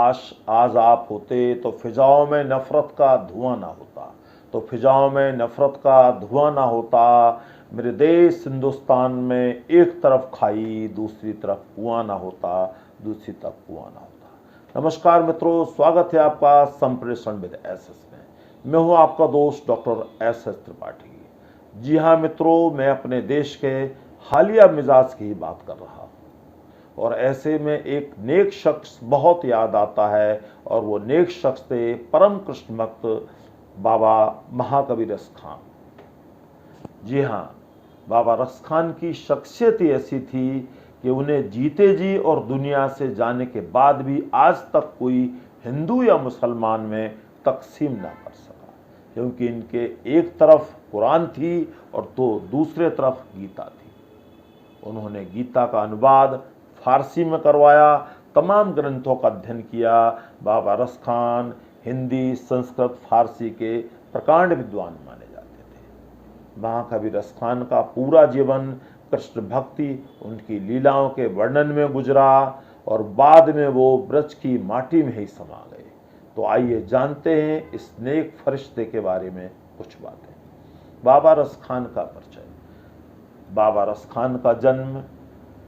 काश आज आप होते तो फिजाओं में नफरत का धुआं ना होता, तो फिजाओं में नफरत का धुआं ना होता। मेरे देश हिंदुस्तान में एक तरफ खाई दूसरी तरफ कुआं ना होता, दूसरी तरफ कुआं ना होता। नमस्कार मित्रों, स्वागत है आपका संप्रेषण विद एसएस में। मैं हूं आपका दोस्त डॉक्टर एसएस त्रिपाठी। जी हाँ मित्रों, मैं अपने देश के हालिया मिजाज की ही बात कर रहा हूँ और ऐसे में एक नेक शख्स बहुत याद आता है और वो नेक शख्स थे परम कृष्ण भक्त बाबा महाकवि रस खान। जी हाँ, बाबा रस खान की शख्सियत ही ऐसी थी कि उन्हें जीते जी और दुनिया से जाने के बाद भी आज तक कोई हिंदू या मुसलमान में तकसीम ना कर सका, क्योंकि इनके एक तरफ कुरान थी और तो दूसरे तरफ गीता थी। उन्होंने गीता का अनुवाद फारसी में करवाया, तमाम ग्रंथों का अध्ययन किया। बाबा रस खान हिंदी, संस्कृत, फारसी के प्रकांड विद्वान माने जाते थे। महाकवि रस खान का पूरा जीवन कृष्ण भक्ति, उनकी लीलाओं के वर्णन में गुजरा और बाद में वो ब्रज की माटी में ही समा गए। तो आइए जानते हैं इस नेक फरिश्ते के बारे में कुछ बातें। बाबा रस खान का परिचय। बाबा रस खान का जन्म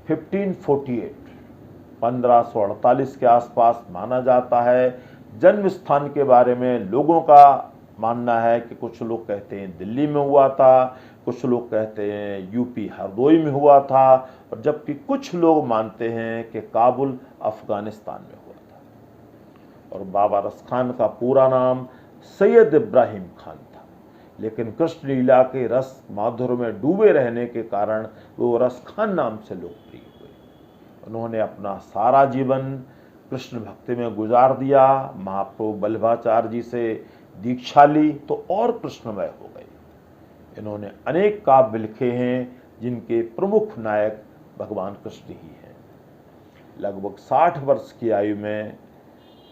1548 के आसपास माना जाता है। जन्म स्थान के बारे में लोगों का मानना है कि कुछ लोग कहते हैं दिल्ली में हुआ था, कुछ लोग कहते हैं यूपी हरदोई में हुआ था, और जबकि कुछ लोग मानते हैं कि काबुल अफगानिस्तान में हुआ था। और बाबा रस खान का पूरा नाम सैयद इब्राहिम खान था, लेकिन कृष्ण लीला के रस माधुर्य में डूबे रहने के कारण वो रस खान नाम से लोकप्रिय हुए। उन्होंने अपना सारा जीवन कृष्ण भक्ति में गुजार दिया। महाप्रभु बल्लभाचार्य जी से दीक्षा ली तो और कृष्णमय हो गए। इन्होंने अनेक काव्य लिखे हैं जिनके प्रमुख नायक भगवान कृष्ण ही हैं। लगभग 60 वर्ष की आयु में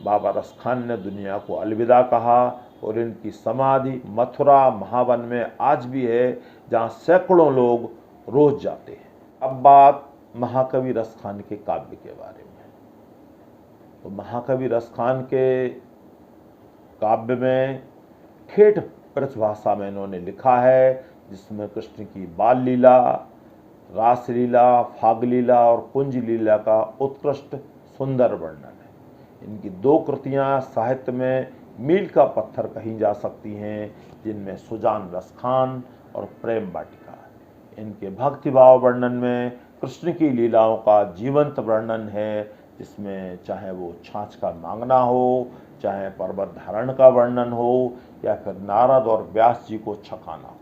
बाबा रस खान ने दुनिया को अलविदा कहा और इनकी समाधि मथुरा महावन में आज भी है, जहाँ सैकड़ों लोग रोज जाते हैं। अब बात महाकवि रस खान के काव्य के बारे में। तो महाकवि रस खान के काव्य में ठेठ ब्रज भाषा में इन्होंने लिखा है, जिसमें कृष्ण की बाल लीला, रासलीला, फागलीला और कुंज लीला का उत्कृष्ट सुंदर वर्णन है। इनकी 2 कृतियां साहित्य में मील का पत्थर कही जा सकती हैं, जिनमें सुजान रस खान और प्रेम वाटिका। इनके भक्तिभाव वर्णन में कृष्ण की लीलाओं का जीवंत वर्णन है, जिसमें चाहे वो छाछ का मांगना हो, चाहे पर्वत धारण का वर्णन हो, या फिर नारद और व्यास जी को छकाना हो।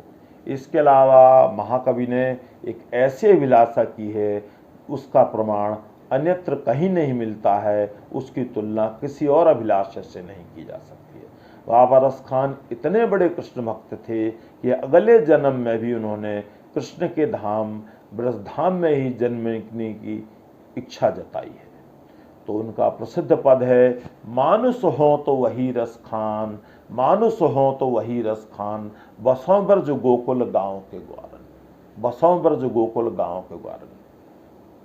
इसके अलावा महाकवि ने एक ऐसी अभिलाषा की है, उसका प्रमाण अन्यत्र कहीं नहीं मिलता है, उसकी तुलना किसी और अभिलाषा से नहीं की जा सकती है। बाबा रस खान इतने बड़े कृष्ण भक्त थे कि अगले जन्म में भी उन्होंने कृष्ण के धाम ब्रजधाम में ही जन्मने की इच्छा जताई है। तो उनका प्रसिद्ध पद है, मानुष हो तो वही रस खान, मानुष हो तो वही रस खान, बसों ब्रज गोकुल गांव के ग्वारन, बसों ब्रज गोकुल गांव के ग्वारन।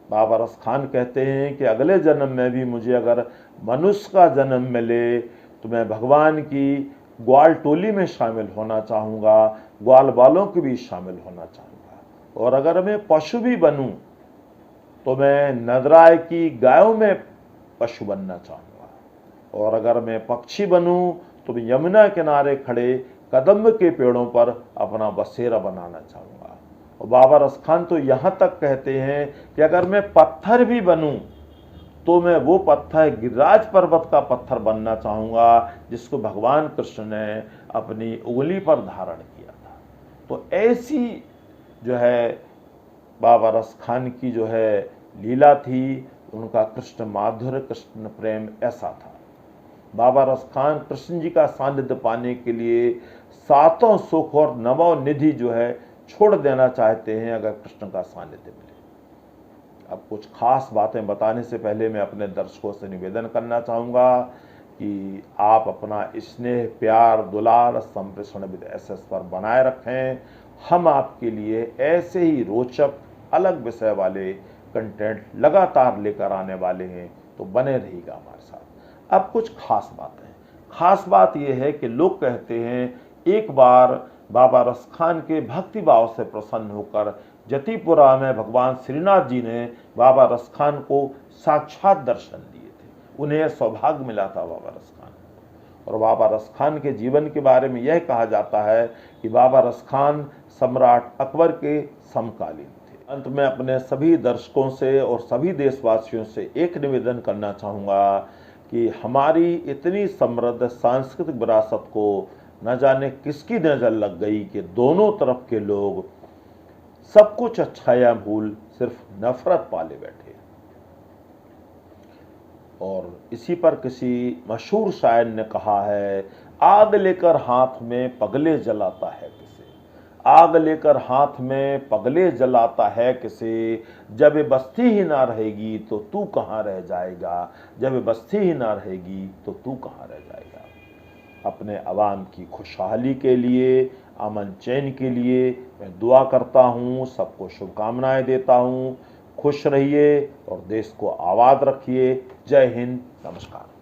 बाबा रस खान कहते हैं कि अगले जन्म में भी मुझे अगर मनुष्य का जन्म मिले तो मैं भगवान की ग्वाल टोली में शामिल होना चाहूँगा, ग्वाल वालों के भी शामिल होना चाहूँगा। और अगर मैं पशु भी बनूं तो मैं नदराय की गायों में पशु बनना चाहूँगा। और अगर मैं पक्षी बनूं तो मैं यमुना किनारे खड़े कदम्ब के पेड़ों पर अपना बसेरा बनाना चाहूँगा। और बाबा रस खान तो यहाँ तक कहते हैं कि अगर मैं पत्थर भी बनूं तो मैं वो पत्थर गिरिराज पर्वत का पत्थर बनना चाहूँगा, जिसको भगवान कृष्ण ने अपनी उंगली पर धारण किया था। तो ऐसी जो है बाबा रस खान की जो है लीला थी, उनका कृष्ण माधुर्य, कृष्ण प्रेम ऐसा था। बाबा रस खान कृष्ण जी का सानिध्य पाने के लिए 7 सुख और 9 निधि जो है छोड़ देना चाहते हैं अगर कृष्ण का सानिध्य मिले। अब कुछ खास बातें बताने से पहले मैं अपने दर्शकों से निवेदन करना चाहूँगा कि आप अपना स्नेह, प्यार, दुलार संप्रेषण विद एसएस पर बनाए रखें। हम आपके लिए ऐसे ही रोचक अलग विषय वाले कंटेंट लगातार लेकर आने वाले हैं, तो बने रहिएगा हमारे साथ। अब कुछ खास बातें। खास बात यह है कि लोग कहते हैं एक बार बाबा रस खान के भक्ति भाव से प्रसन्न होकर जतीपुरा में भगवान श्रीनाथ जी ने बाबा रस खान को साक्षात दर्शन दिए थे। उन्हें सौभाग्य मिला था बाबा रस खान। और बाबा रस खान के जीवन के बारे में यह कहा जाता है कि बाबा रस खान सम्राट अकबर के समकालीन थे। अंत में अपने सभी दर्शकों से और सभी देशवासियों से एक निवेदन करना चाहूँगा कि हमारी इतनी समृद्ध सांस्कृतिक विरासत को न जाने किसकी नज़र लग गई कि दोनों तरफ के लोग सब कुछ अच्छाया भूल सिर्फ नफरत पाले बैठे। और इसी पर किसी मशहूर शायर ने कहा है, आग लेकर हाथ में पगले जलाता है किसे, आग लेकर हाथ में पगले जलाता है किसे, जब ये बस्ती ही ना रहेगी तो तू कहाँ रह जाएगा, जब ये बस्ती ही ना रहेगी तो तू कहाँ रह जाएगा। अपने अवाम की खुशहाली के लिए, अमन चैन के लिए मैं दुआ करता हूँ, सबको शुभकामनाएं देता हूँ। खुश रहिए और देश को आबाद रखिए। जय हिंद, नमस्कार।